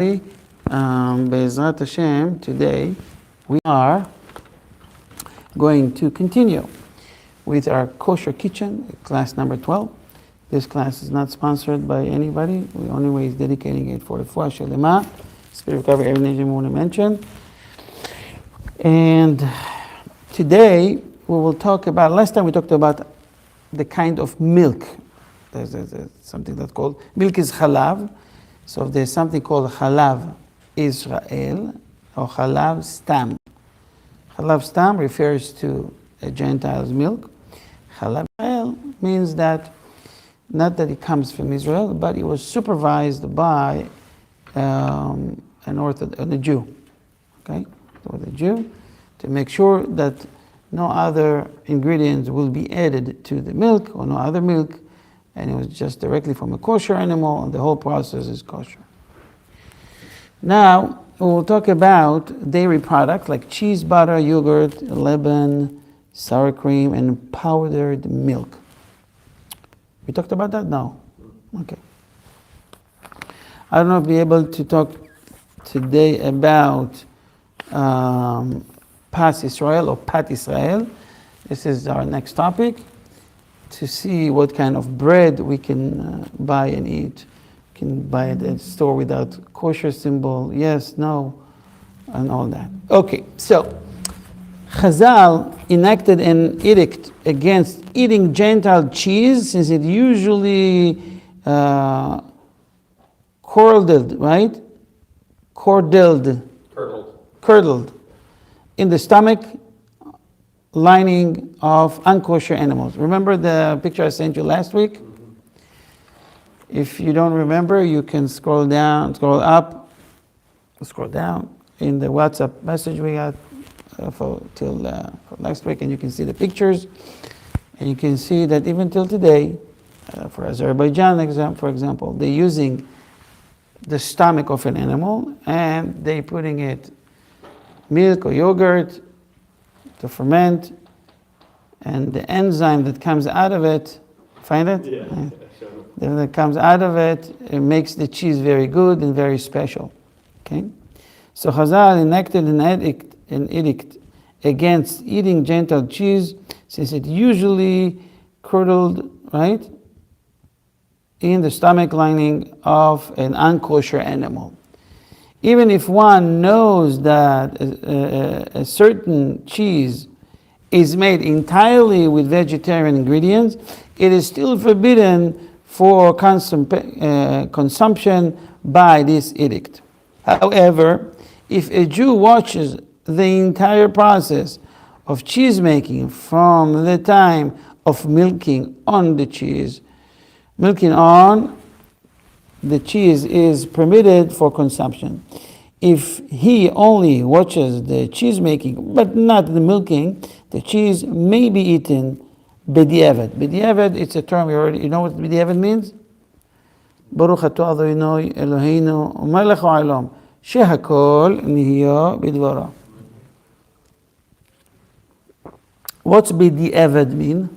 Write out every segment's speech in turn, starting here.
Be'ezrat Hashem, today we are going to continue with our Kosher Kitchen, class number 12. This class is not sponsored by anybody. The only way is dedicating it for the Refuah Shelema, spirit recovery, everything you want to mention. And today we will talk about, last time we talked about the kind of milk. There's something that's called, milk is chalav. So there's something called chalav Israel or chalav stam. Chalav stam refers to a gentile's milk. Chalav Israel means that, not that it comes from Israel, but it was supervised by a Jew. Okay? So the Jew, to make sure that no other ingredients will be added to the milk or no other milk, and it was just directly from a kosher animal, and the whole process is kosher. Now, we'll talk about dairy products like cheese, butter, yogurt, lebanon, sour cream, and powdered milk. We talked about that? No? Okay. I don't know if we'll be able to talk today about Pat Yisrael or Pat Yisrael. This is our next topic, to see what kind of bread we can buy and eat. You can buy it at a store without kosher symbol, yes, no, and all that. Okay, so Chazal enacted an edict against eating gentile cheese, since it usually curdled in the stomach lining of unkosher animals. Remember the picture I sent you last week? Mm-hmm. If you don't remember, you can scroll down in the WhatsApp message we got for last week, and you can see the pictures. And you can see that even till today, for Azerbaijan, for example, they're using the stomach of an animal and they're putting it milk or yogurt to ferment, and the enzyme that comes out of it, find it? Yeah. That comes out of it, it makes the cheese very good and very special. Okay? So Chazal enacted an edict against eating gentile cheese, since it usually curdled, right, in the stomach lining of an unkosher animal. Even if one knows that a certain cheese is made entirely with vegetarian ingredients, it is still forbidden for consumption by this edict. However, if a Jew watches the entire process of cheese making from the time of milking on the cheese is permitted for consumption. If he only watches the cheese making, but not the milking, the cheese may be eaten b'diavad. B'diavad, it's a term you know what b'diavad means? Baruch atah Adonai Eloheinu melech ha'olam shehakol nihya b'dvaro. What's b'diavad mean?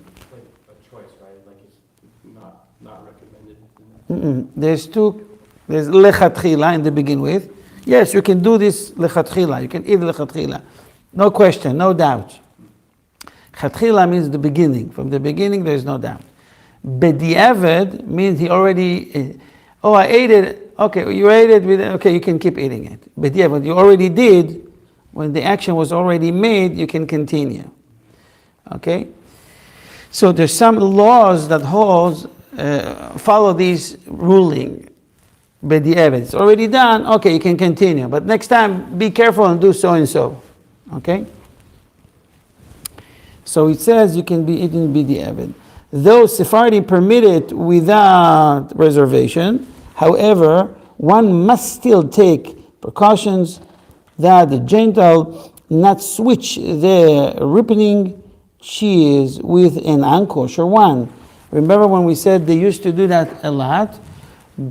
There's lechatchila in the begin with. Yes, you can do this lechatchila. You can eat lechatchila. No question, no doubt. Chatchila means the beginning. From the beginning, there is no doubt. B'diavad means he already, I ate it. Okay, you ate it. Okay, you can keep eating it. B'diavad, you already did. When the action was already made, you can continue. Okay? So there's some laws that follow this ruling. B'diavad, it's already done, okay, you can continue. But next time, be careful and do so and so. Okay? So it says you can be eating b'diavad. Though Sephardi permit it without reservation, however, one must still take precautions that the gentile not switch their ripening cheese with an unkosher one. Remember when we said they used to do that a lot?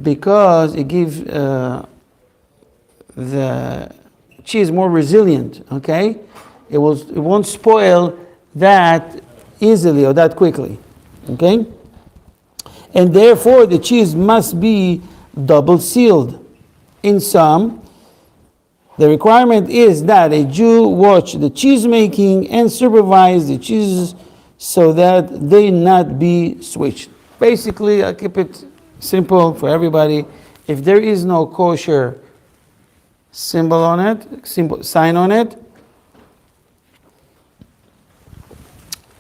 Because it gives the cheese more resilient, okay? It won't spoil that easily or that quickly, okay? And therefore the cheese must be double sealed. In sum, the requirement is that a Jew watch the cheese making and supervise the cheeses so that they not be switched. Basically, I keep it simple for everybody. If there is no kosher symbol on it, sign on it,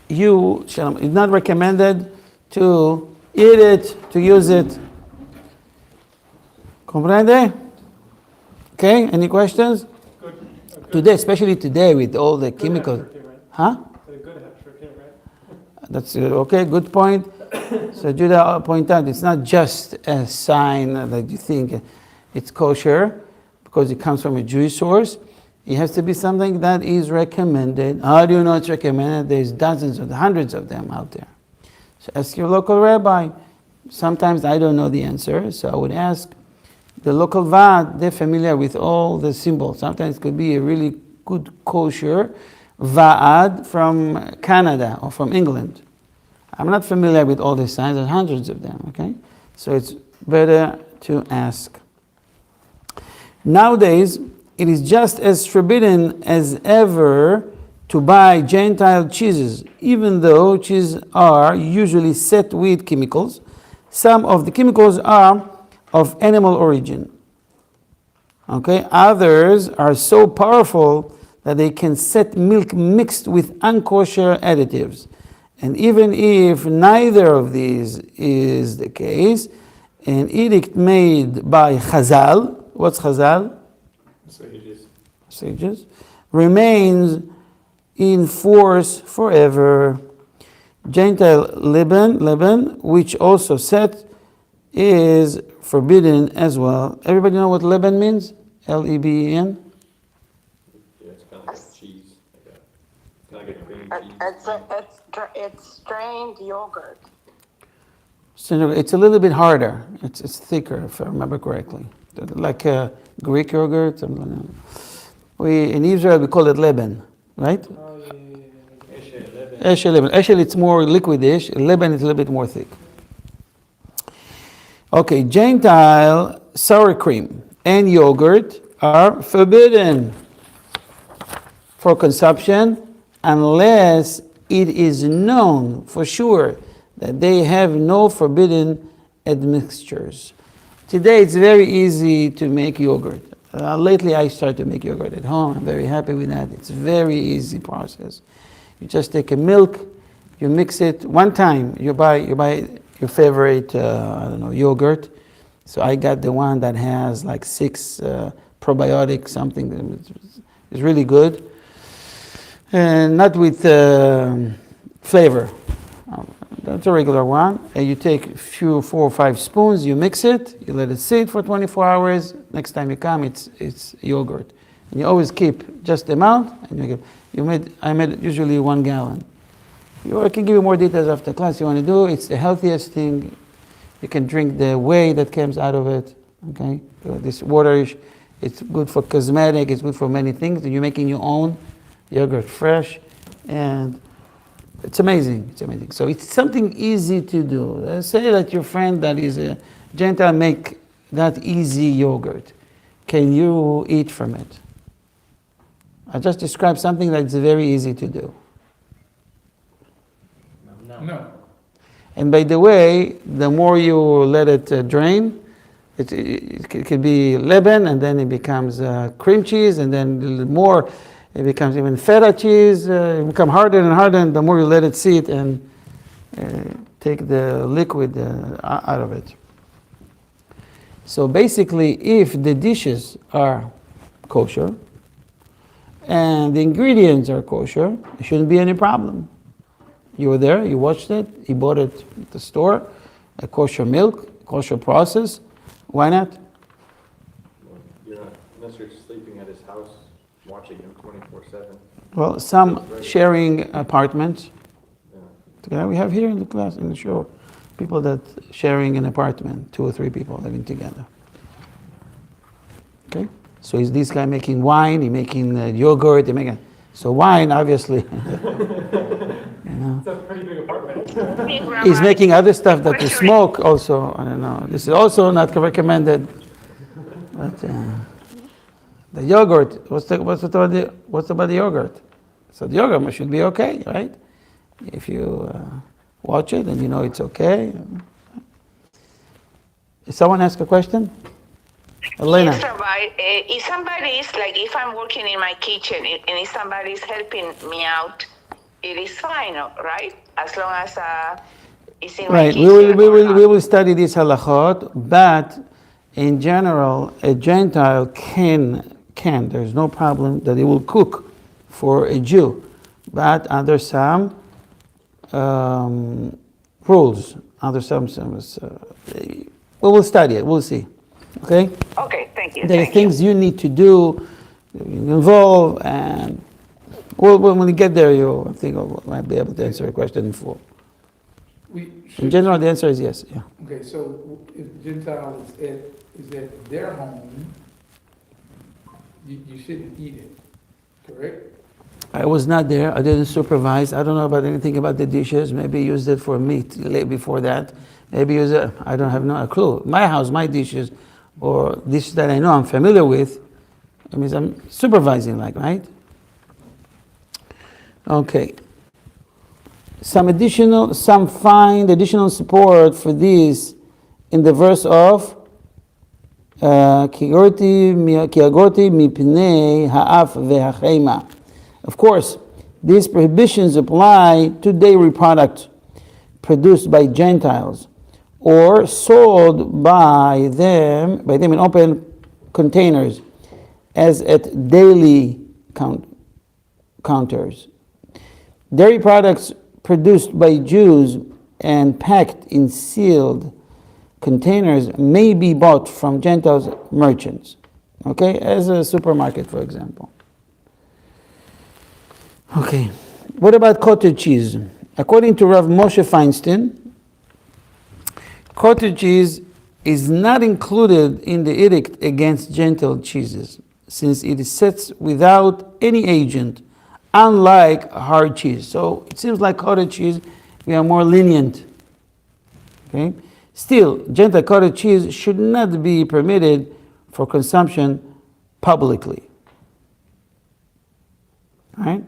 it's not recommended to eat it, to use it. Comprende? Okay, any questions? Good. Today, especially today with all the chemicals. Huh? That's okay, good point. So Judah pointed out it's not just a sign that you think it's kosher because it comes from a Jewish source. It has to be something that is recommended. How do you know it's recommended? There's dozens or hundreds of them out there. So ask your local rabbi. Sometimes I don't know the answer, so I would ask the local vaad. They're familiar with all the symbols. Sometimes it could be a really good kosher vaad from Canada or from England. I'm not familiar with all the signs. There's hundreds of them, okay? So it's better to ask. Nowadays, it is just as forbidden as ever to buy gentile cheeses, even though cheeses are usually set with chemicals. Some of the chemicals are of animal origin. Okay, others are so powerful that they can set milk mixed with unkosher additives. And even if neither of these is the case, an edict made by Chazal, what's Chazal? Sages, remains in force forever. Gentile Lebanon, which also set, is forbidden as well. Everybody know what Lebanon means? Leben? Yeah, it's kind of like cheese. Like a cream cheese. It's strained yogurt. So it's a little bit harder. It's thicker, if I remember correctly. Like Greek yogurt, something like that. In Israel, we call it Lebanon, right? Oh, yeah. Eshe Lebanon. Eshe, it's more liquidish. Lebanon is a little bit more thick. Okay, gentile sour cream and yogurt are forbidden for consumption unless it is known for sure that they have no forbidden admixtures. Today it's very easy to make yogurt. Lately I started to make yogurt at home. I'm very happy with that. It's a very easy process. You just take a milk, you mix it one time. You buy your favorite yogurt. So I got the one that has like 6 probiotics, something that is really good, and not with flavor. That's a regular one. And you take a few 4 or 5 spoons, you mix it, you let it sit for 24 hours. Next time you come, it's yogurt. And you always keep just the amount. And I made usually 1 gallon. I can give you more details after class. You want to do? It's the healthiest thing. You can drink the whey that comes out of it. Okay, this water it's good for cosmetic. It's good for many things. And you're making your own yogurt fresh, and it's amazing. It's amazing. So it's something easy to do. Say that your friend that is a Gentile make that easy yogurt. Can you eat from it? I just described something that's very easy to do. No. And by the way, the more you let it drain, it could be Lebanon, and then it becomes cream cheese, and then the more it becomes even feta cheese. It becomes harder and harder, and the more you let it sit and take the liquid out of it. So basically, if the dishes are kosher and the ingredients are kosher, there shouldn't be any problem. You were there, you watched it, you bought it at the store, a kosher milk, kosher process. Why not? Unless you're sleeping at his house, watching him 24/7. Well, some sharing apartments. Yeah, we have here in the class, in the show, people that sharing an apartment, 2 or 3 people living together. Okay? So is this guy making wine, he's making yogurt, so wine, obviously. It's a pretty big apartment. He's making other stuff that you smoke also. I don't know. This is also not recommended. But the yogurt, what's about the yogurt? So the yogurt should be okay, right? If you watch it and you know it's okay. Someone ask a question? Elena. Yes, Rabbi. If somebody's, like, if I'm working in my kitchen and if somebody's helping me out, it is fine, right? As long as it's in my Right, kitchen. we will study this halachot, but in general, a Gentile can, there's no problem that he will cook for a Jew, but under some rules, under some we will study it, we'll see, okay? Okay, thank you. There are things you need to do, involve, and when we get there, I think I might be able to answer your question in full. In general, the answer is yes. Yeah. Okay, so if gentile is at their home, you shouldn't eat it, correct? I was not there. I didn't supervise. I don't know about anything about the dishes. Maybe used it for meat before that. Maybe use it. I don't have a clue. My house, my dishes, or dishes that I know I'm familiar with. I mean, I'm supervising, right? Okay. Some find additional support for this in the verse of Kiagoti mipnei ha'af ve'hachema. Of course, these prohibitions apply to dairy products produced by Gentiles or sold by them in open containers as at daily counters. Dairy products produced by Jews and packed in sealed containers may be bought from Gentiles merchants, okay, as a supermarket, for example. Okay, what about cottage cheese? According to Rav Moshe Feinstein, cottage cheese is not included in the edict against Gentile cheeses, since it is set without any agent, unlike hard cheese. So it seems like cottage cheese, we are more lenient. Okay? Still, Gentile cottage cheese should not be permitted for consumption publicly. All right?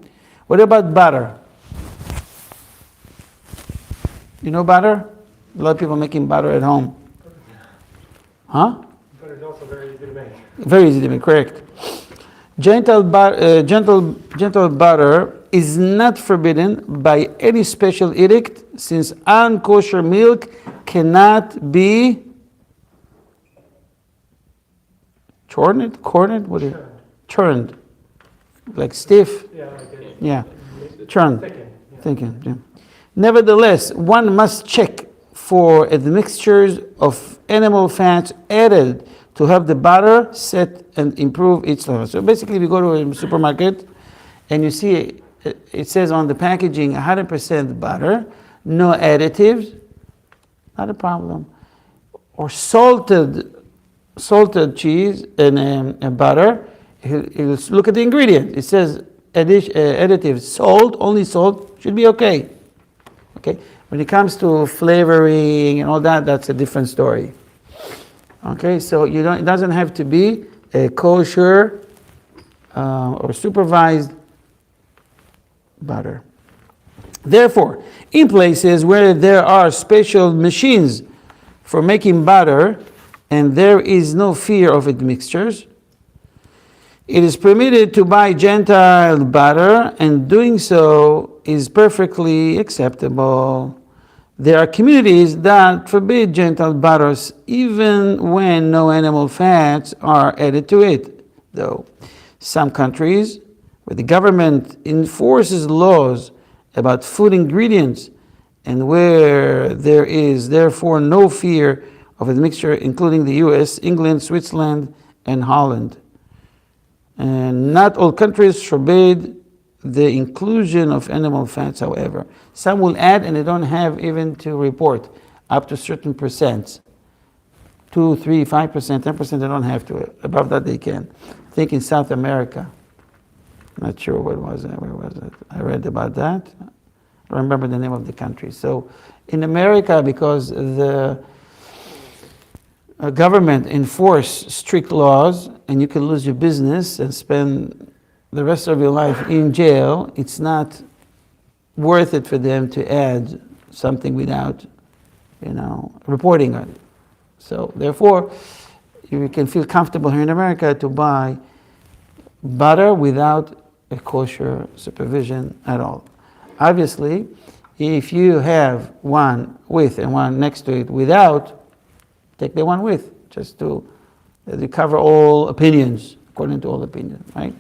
What about butter? You know butter? A lot of people making butter at home. Huh? Butter is also very easy to make. Very easy to make, correct. Gentile butter is not forbidden by any special edict, since unkosher milk cannot be churned, like stiff. Yeah, like it. Yeah, churned. Thicken. Yeah. Nevertheless, one must check for admixtures of animal fats added to have the butter set and improve its flavor. So basically, if you go to a supermarket and you see it says on the packaging 100% butter, no additives, not a problem. Or salted cheese and butter, you look at the ingredient. It says additives, salt, only salt, should be okay. Okay. When it comes to flavoring and all that, that's a different story. Okay, so it doesn't have to be a kosher or supervised butter. Therefore, in places where there are special machines for making butter and there is no fear of admixtures, it is permitted to buy Gentile butter, and doing so is perfectly acceptable. There are communities that forbid Gentile butters even when no animal fats are added to it, though. Some countries where the government enforces laws about food ingredients and where there is therefore no fear of admixture, including the US, England, Switzerland, and Holland. And not all countries forbid the inclusion of animal fats, however. Some will add and they don't have even to report up to certain percents. 2, 3, 5%, 10%, they don't have to. Above that they can. I think in South America. Not sure what was it, where was it? I read about that. I don't remember the name of the country. So in America, because government enforce strict laws and you can lose your business and spend the rest of your life in jail, it's not worth it for them to add something without, reporting on it. So therefore, you can feel comfortable here in America to buy butter without a kosher supervision at all. Obviously, if you have one with and one next to it without, take the one with, just to cover all opinions, according to all opinions, right?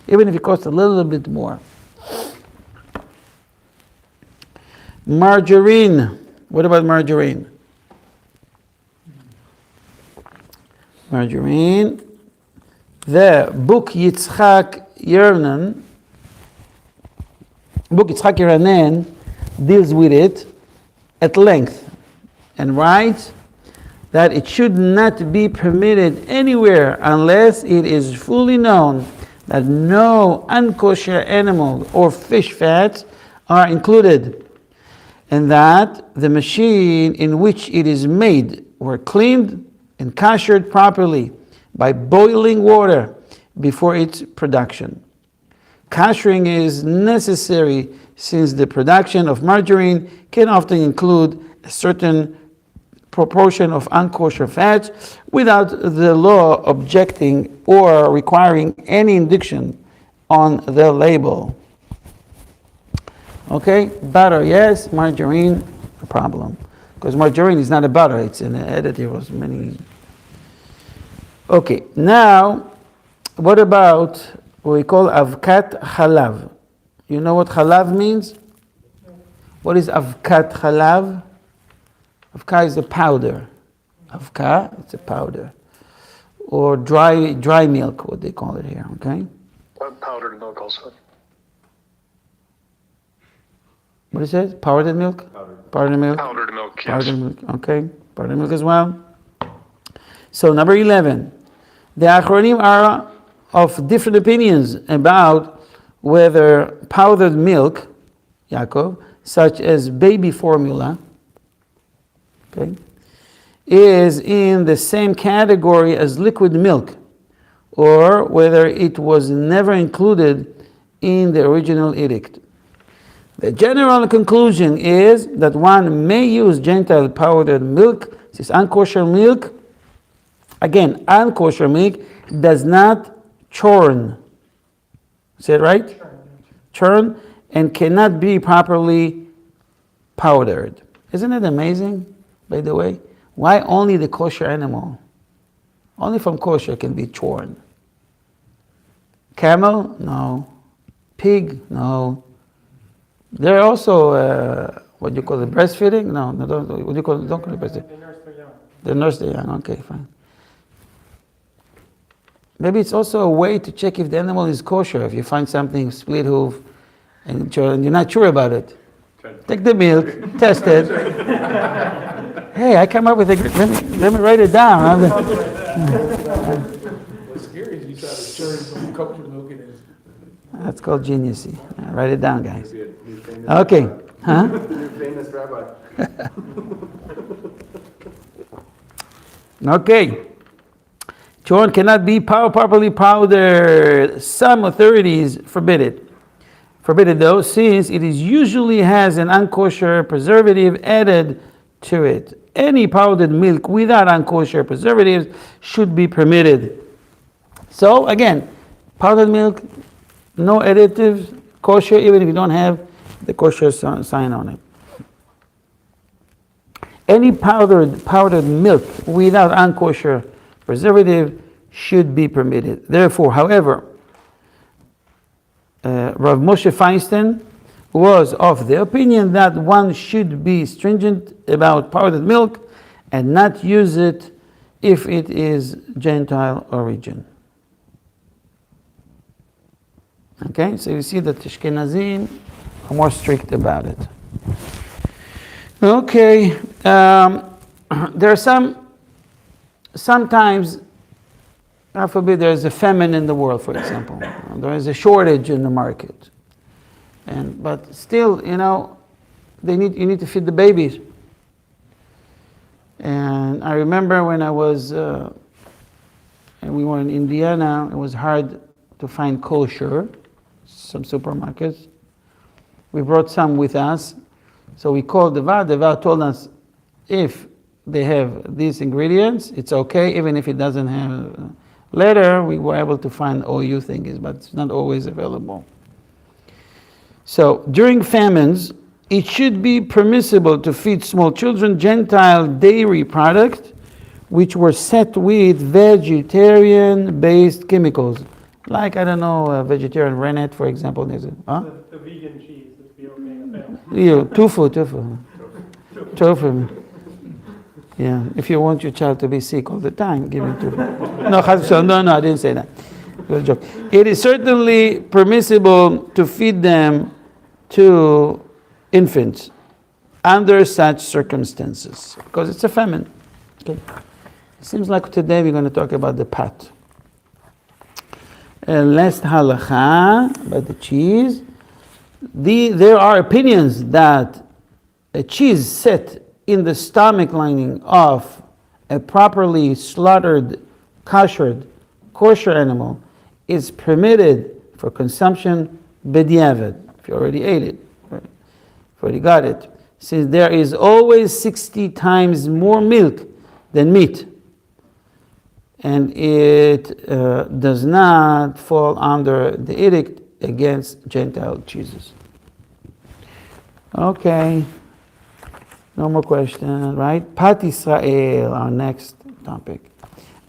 Even if it costs a little bit more. Margarine. What about margarine? Margarine. The book Yitzchak Ronen deals with it at length and writes that it should not be permitted anywhere unless it is fully known that no unkosher animal or fish fats are included, and that the machine in which it is made were cleaned and kashered properly by boiling water before its production. Kashering is necessary since the production of margarine can often include a certain proportion of unkosher fats without the law objecting or requiring any indication on the label. Okay, butter, yes, margarine, a problem. Because margarine is not a butter, it's an additive of many. Okay, now, what about what we call avkat chalav? You know what chalav means? What is avkat chalav? Avka is a powder. Avka, it's a powder. Or dry milk, what they call it here, okay? Powdered milk also. What it says? Powdered milk? Powdered milk? Powdered milk, yes. Powdered milk, okay. Powdered milk as well. So number 11. The Achronim are of different opinions about whether powdered milk, Yaakov, such as baby formula, okay, is in the same category as liquid milk, or whether it was never included in the original edict. The general conclusion is that one may use gentile powdered milk, this is unkosher milk. Again, unkosher milk does not churn. Is that right? Churn, and cannot be properly powdered. Isn't it amazing, by the way? Why only the kosher animal? Only from kosher can be churn. Camel? No. Pig? No. There are also, what do you call it, breastfeeding? No, don't, what do you call it? Don't call it breastfeeding. They nurse the young, okay, fine. Maybe it's also a way to check if the animal is kosher. If you find something split hoof and you're not sure about it, take the milk, test it. Hey, I come up with a let me write it down. What's scary is you try to churn some kosher milk in it. That's called geniusy. Write it down, guys. Okay. Huh? Your famous rabbi. Okay. Churn cannot be properly powdered. Some authorities forbid it. Forbid it though, since it is usually has an unkosher preservative added to it. Any powdered milk without unkosher preservatives should be permitted. So again, powdered milk, no additives, kosher, even if you don't have the kosher sign on it. Any powdered milk without unkosher preservative should be permitted. Therefore, however, Rav Moshe Feinstein was of the opinion that one should be stringent about powdered milk and not use it if it is Gentile origin. Okay, so you see that Ashkenazim are more strict about it. Okay, there are sometimes, God forbid, there is a famine in the world, for example. There is a shortage in the market. But still, you need to feed the babies. And I remember when I was, and we were in Indiana, it was hard to find kosher, some supermarkets. We brought some with us. So we called the Vaad. The Vaad told us if they have these ingredients, it's okay, even if it doesn't have. Later, we were able to find OU things, but it's not always available. So during famines, it should be permissible to feed small children gentile dairy products which were set with vegetarian-based chemicals. Like, I don't know, vegetarian rennet, for example. There's a, The vegan cheese that's be okay. Tofu. Yeah, if you want your child to be sick all the time, give him tofu. No, I didn't say that. It was a joke. It is certainly permissible to feed them to infants under such circumstances, because it's a famine. Okay. It seems like today we're going to talk about the pat. Last halacha about the cheese. There are opinions that a cheese set in the stomach lining of a properly slaughtered, kosher animal is permitted for consumption b'diavad, if you already ate it, right? If you already got it. Since there is always 60 times more milk than meat, and it does not fall under the edict against gentile cheeses. Okay, no more questions, right? Pat Yisrael, our next topic.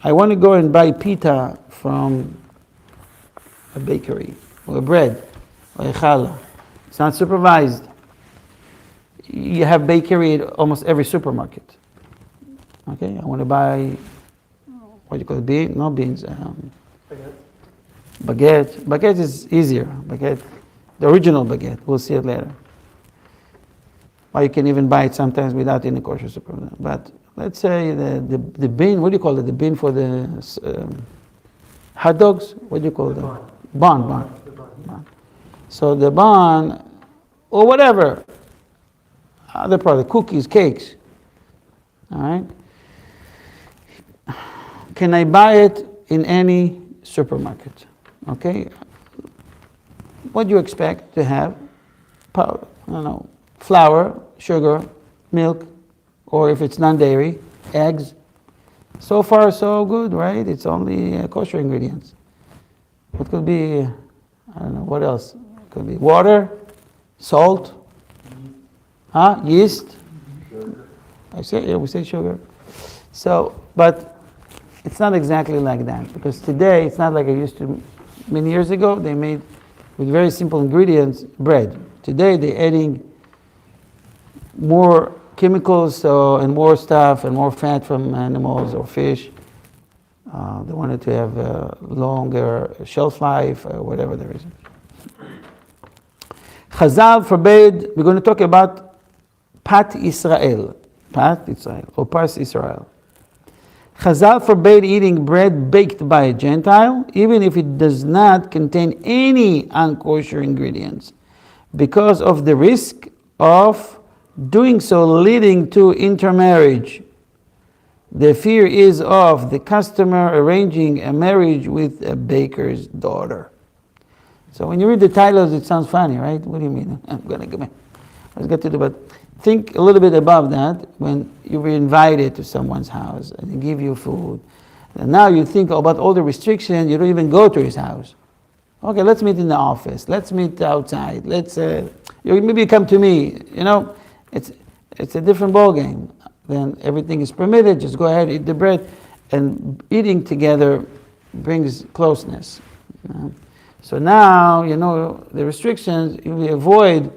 I want to go and buy pita from a bakery, or bread, or a challah. It's not supervised. You have bakery at almost every supermarket. Okay, I want to buy, what do you call it, beans? No beans. Baguette. Baguette is easier. Baguette, the original baguette. We'll see it later. Or you can even buy it sometimes without any kosher supervision. But let's say the bean, what do you call it? The bean for the hot dogs? What do you call it? Bun. So the bun, or whatever, other product, cookies, cakes. All right? Can I buy it in any supermarket? Okay? What do you expect to have? Powder, I don't know, flour, sugar, milk, or if it's non-dairy, eggs. So far, so good, right? It's only kosher ingredients. What could be, I don't know, what else? It could be water, salt, yeast. Sugar. We say sugar. So, but it's not exactly like that, because today it's not like it used to. Many years ago, they made with very simple ingredients bread. Today they're adding more chemicals and more stuff and more fat from animals or fish. They wanted to have a longer shelf life, whatever the reason. Chazal forbade. We're going to talk about Pat Yisrael, or Pars Yisrael. Chazal forbade eating bread baked by a Gentile, even if it does not contain any unkosher ingredients, because of the risk of doing so leading to intermarriage. The fear is of the customer arranging a marriage with a baker's daughter. So when you read the titles, it sounds funny, right? What do you mean? Let's get to the, but think a little bit above that. When you were invited to someone's house and they give you food, and now you think about all the restrictions, you don't even go to his house. Okay, let's meet in the office. Let's meet outside. Maybe come to me. You know, it's a different ballgame. Then everything is permitted. Just go ahead, eat the bread, and eating together brings closeness. So now you know the restrictions. You avoid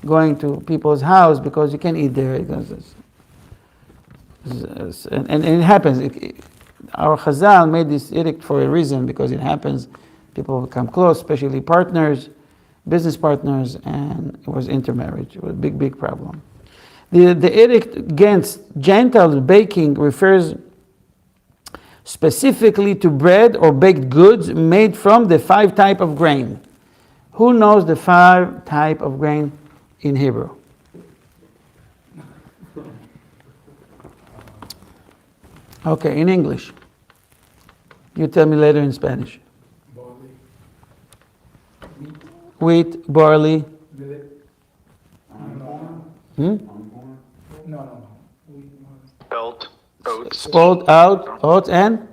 going to people's house because you can't eat there. And it happens. Our Chazal made this edict for a reason, because it happens. People become close, especially partners, business partners, and it was intermarriage. It was a big problem. The edict against Gentile baking refers specifically to bread or baked goods made from the 5 types of grain. Who knows the 5 types of grain in Hebrew? Okay, in English. You tell me later in Spanish. barley, Wheat, barley. millet. Hmm? No. Belt, oats, Spelled out, oats, and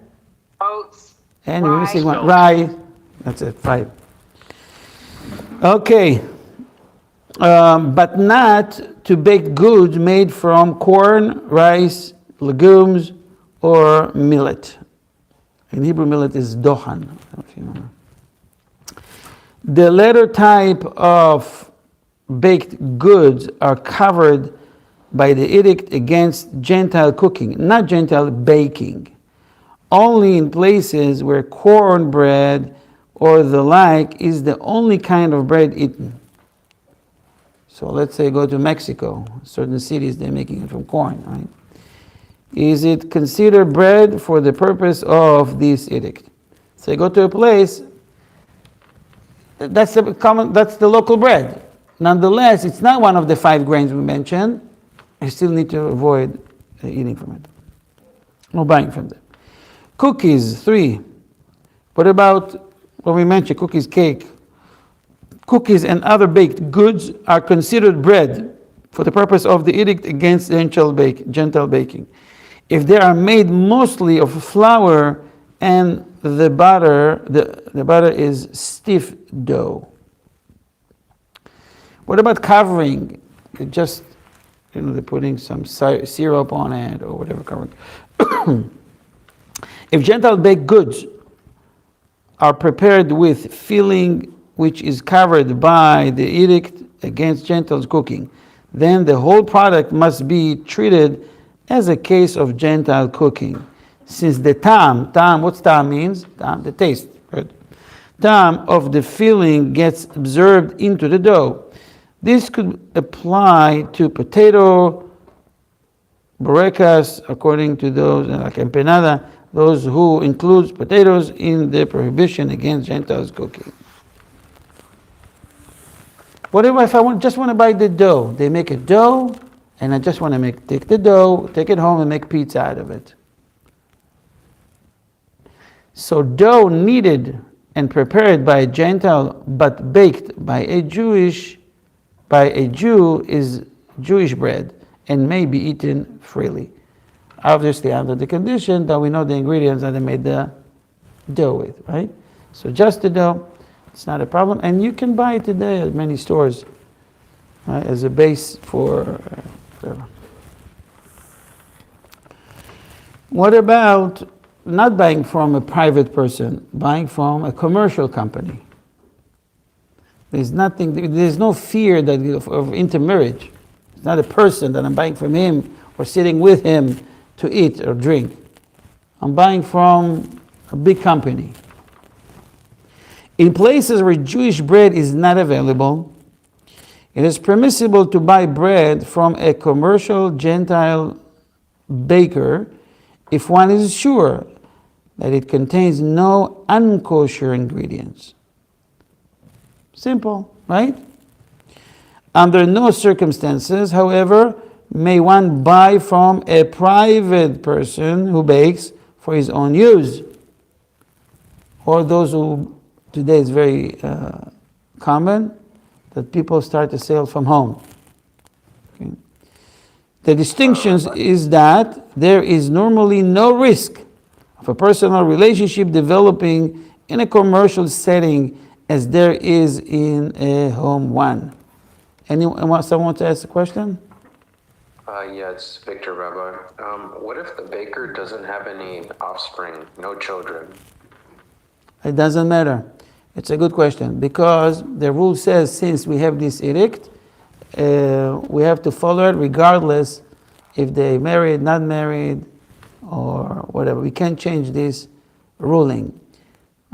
Oats, you're missing one. Rye. Rye. That's it, 5. Okay. But not to bake goods made from corn, rice, legumes, or millet. In Hebrew, millet is dohan. I don't know if you know. The latter type of baked goods are covered by the edict against gentile cooking, not gentile baking. Only in places where cornbread or the like is the only kind of bread eaten. So let's say go to Mexico, certain cities they're making it from corn, right? Is it considered bread for the purpose of this edict? So you go to a place, that's the local bread. Nonetheless, it's not one of the 5 grains we mentioned. You still need to avoid eating from it or buying from them. Cookies, 3. What about what we mentioned, cookies, cake? Cookies and other baked goods are considered bread for the purpose of the edict against gentile baking. If they are made mostly of flour and the butter, the butter is stiff dough. What about covering? Just, they're putting some syrup on it or whatever covering. If gentile baked goods are prepared with filling which is covered by the edict against Gentiles cooking, then the whole product must be treated as a case of Gentile cooking. Since the stam, what's stam means? Stam, the taste, right? Stam of the filling gets absorbed into the dough. This could apply to potato, borrecas, according to those, like empanada, those who includes potatoes in the prohibition against Gentiles cooking. What if I just want to buy the dough? They make a dough, and I just want to take the dough, take it home, and make pizza out of it. So dough kneaded and prepared by a Gentile, but baked by a Jew is Jewish bread and may be eaten freely. Obviously, under the condition that we know the ingredients that they made the dough with, right? So just the dough. It's not a problem, and you can buy it today at many stores, right, as a base for whatever. What about not buying from a private person, buying from a commercial company? There's no fear of intermarriage. It's not a person that I'm buying from him or sitting with him to eat or drink. I'm buying from a big company. In places where Jewish bread is not available, it is permissible to buy bread from a commercial Gentile baker if one is sure that it contains no unkosher ingredients. Simple, right? Under no circumstances, however, may one buy from a private person who bakes for his own use, or those who today is very common, that people start to sell from home. Okay. The distinction is that there is normally no risk of a personal relationship developing in a commercial setting as there is in a home one. Someone want to ask a question? Yeah, it's Victor, Rabbi. What if the baker doesn't have any offspring, no children? It doesn't matter. It's a good question, because the rule says since we have this edict, we have to follow it regardless if they married, not married, or whatever. We can't change this ruling.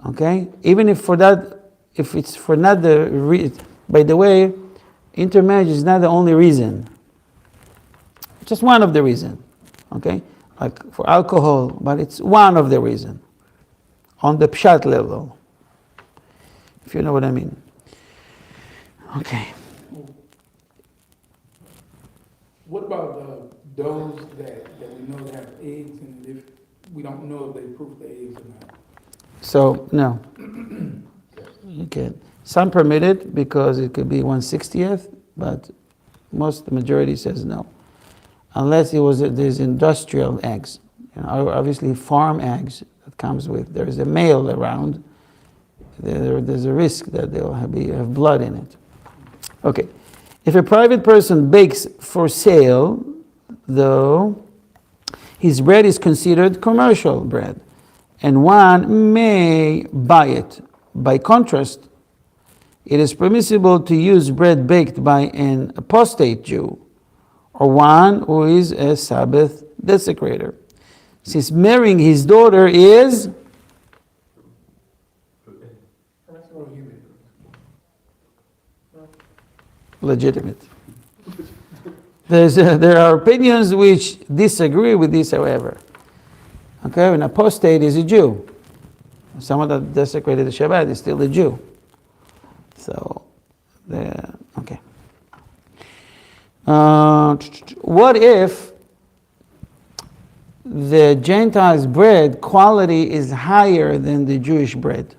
Okay? Even if it's for not by the way, intermarriage is not the only reason. It's just one of the reasons. Okay? Like for alcohol, but it's one of the reasons. On the pshat level. If you know what I mean. Okay. What about those that we know that have eggs in it? we don't know if they proof the eggs or not. So, no. You can't. Some permit it because it could be 1/60th, but the majority says no. Unless there's industrial eggs. Obviously farm eggs that comes with, there is a male around, there's a risk that they'll have blood in it. Okay. If a private person bakes for sale, though, his bread is considered commercial bread, and one may buy it. By contrast, it is permissible to use bread baked by an apostate Jew, or one who is a Sabbath desecrator, since marrying his daughter is legitimate. There are opinions which disagree with this, however. Okay, an apostate is a Jew. Someone that desecrated the Shabbat is still a Jew. So, okay. What if the Gentiles' bread quality is higher than the Jewish bread?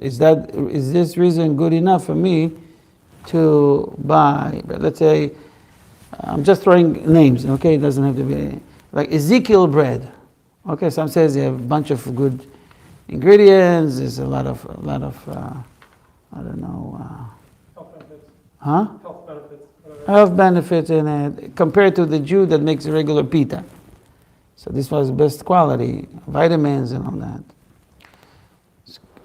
Is this reason good enough for me to buy? But let's say, I'm just throwing names, okay? It doesn't have to be like Ezekiel bread. Okay, some says they have a bunch of good ingredients. There's a lot of I don't know. Health benefits. Huh? Health benefits. Whatever. Health benefits in it compared to the Jew that makes regular pita. So this was the best quality, vitamins and all that.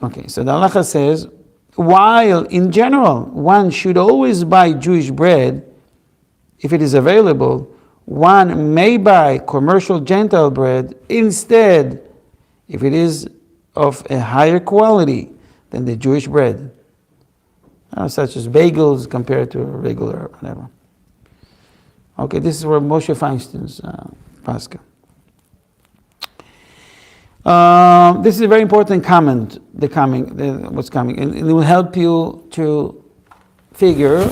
Okay, so the halacha says, while in general one should always buy Jewish bread if it is available, one may buy commercial gentile bread instead if it is of a higher quality than the Jewish bread, such as bagels compared to regular whatever. Okay, this is where Moshe Feinstein's Pascha. This is a very important comment, what's coming, and it will help you to figure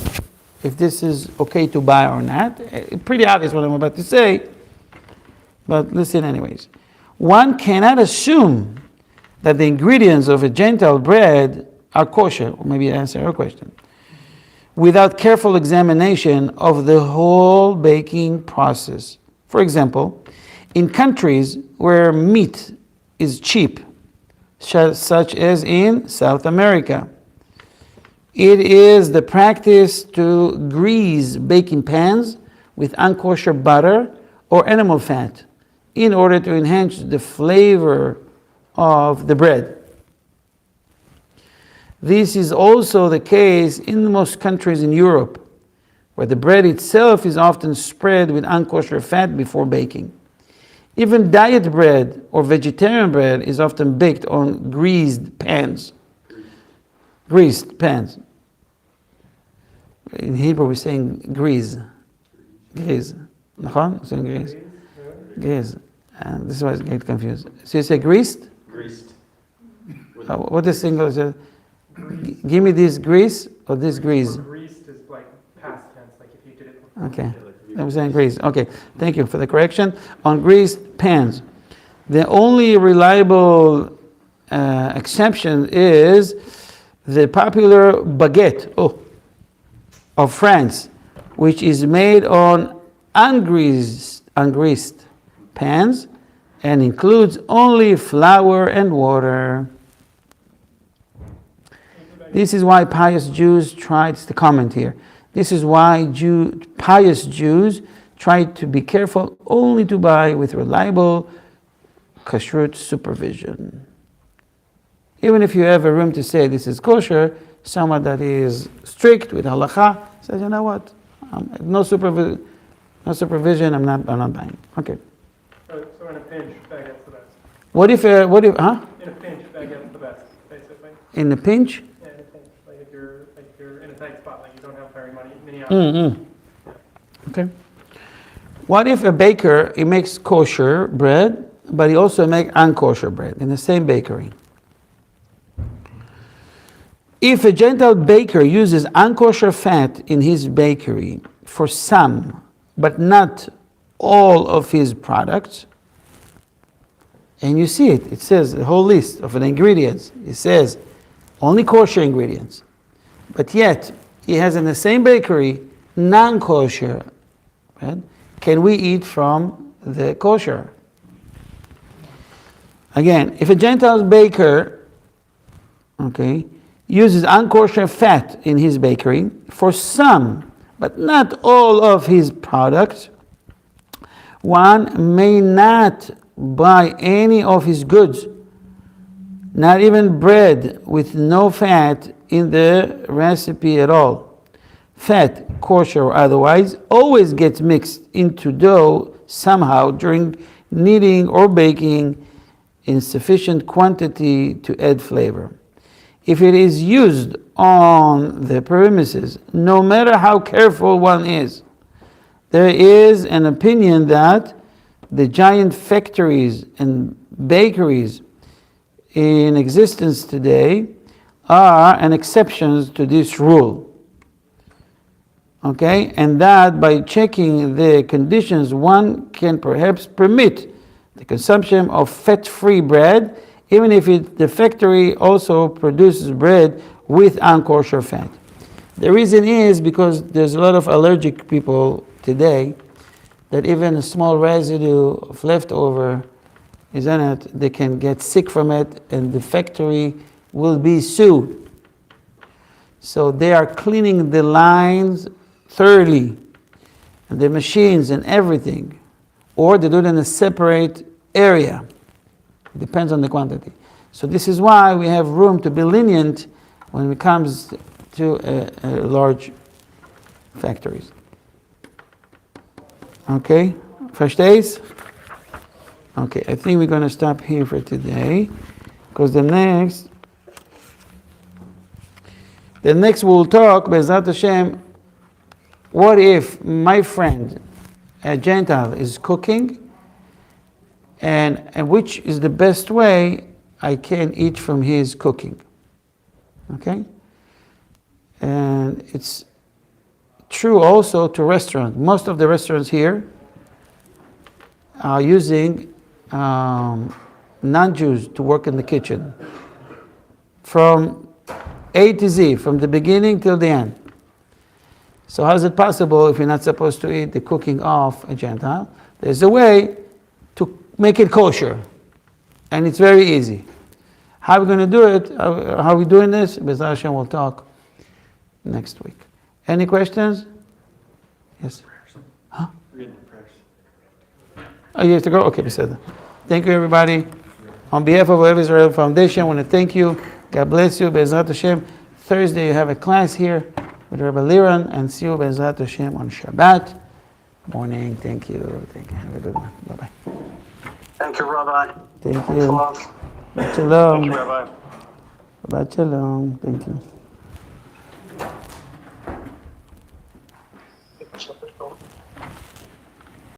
if this is okay to buy or not. It's pretty obvious what I'm about to say, but listen anyways. One cannot assume that the ingredients of a gentile bread are kosher, or maybe answer your question, without careful examination of the whole baking process. For example, in countries where meat is cheap, such as in South America, it is the practice to grease baking pans with unkosher butter or animal fat in order to enhance the flavor of the bread. This is also the case in most countries in Europe, where the bread itself is often spread with unkosher fat before baking. Even diet bread or vegetarian bread is often baked on greased pans. Greased pans. In Hebrew we're saying grease. Grease. Nachon? We're saying grease. Grease. And this is why I get confused. So you say greased? Greased. What is single? Give me this grease or this grease? Greased is like past tense, like if you did it. Okay. I'm saying grease. Okay. Thank you for the correction. On greased pans. The only reliable exception is the popular baguette of France, which is made on ungreased pans and includes only flour and water. This is why pious Jews tried to comment here. This is why pious Jews try to be careful only to buy with reliable kashrut supervision. Even if you have a room to say this is kosher, someone that is strict with halakha says, you know what, no supervision, I'm not buying. Okay. So in a pinch, baguette's the best. What if, In a pinch, baguette's the best, basically. In a pinch? Yeah, in a pinch. Like if you're in a tight spot, like you don't have very many options. Okay. What if a baker, he makes kosher bread, but he also makes unkosher bread in the same bakery? If a gentile baker uses unkosher fat in his bakery for some, but not all of his products, and you see it. It says the whole list of the ingredients. It says only kosher ingredients. But yet, he has in the same bakery non-kosher. Right? Can we eat from the kosher? Again, if a Gentile baker, uses unkosher fat in his bakery for some, but not all of his products, one may not buy any of his goods, not even bread with no fat in the recipe at all. Fat, kosher or otherwise, always gets mixed into dough somehow during kneading or baking in sufficient quantity to add flavor. If it is used on the premises, no matter how careful one is, there is an opinion that the giant factories and bakeries in existence today are an exception to this rule. And that by checking the conditions, one can perhaps permit the consumption of fat-free bread, even if the factory also produces bread with unkosher fat. The reason is because there's a lot of allergic people today that even a small residue of leftover is in it, they can get sick from it, and the factory will be sued. So they are cleaning the lines thoroughly, and the machines and everything, or they do it in a separate area. It depends on the quantity. So this is why we have room to be lenient when it comes to large factories. Okay, versteht? Okay, I think we're going to stop here for today, because the next we'll talk, Be'ezrat Hashem, what if my friend, a Gentile, is cooking, and which is the best way I can eat from his cooking? Okay? And it's true also to restaurants. Most of the restaurants here are using non-Jews to work in the kitchen. From A to Z, from the beginning till the end. So how is it possible if you're not supposed to eat the cooking of a Gentile? There's a way to make it kosher. And it's very easy. How are we going to do it? How are we doing this? Be'ezrat Hashem will talk next week. Any questions? Yes? Huh? Oh, you have to go? Okay, beseda. Thank you, everybody. On behalf of Rabbi Yisrael Foundation, I want to thank you. God bless you. Be'ezrat Hashem. Thursday, you have a class here with Rabbi Liran, and see you Be'ezrat Hashem on Shabbat morning. Thank you. Thank you. Have a good one. Bye-bye. Thank you, Rabbi. Thank you. Shalom. Shalom. Thank you, Rabbi. Shabbat shalom. Thank you.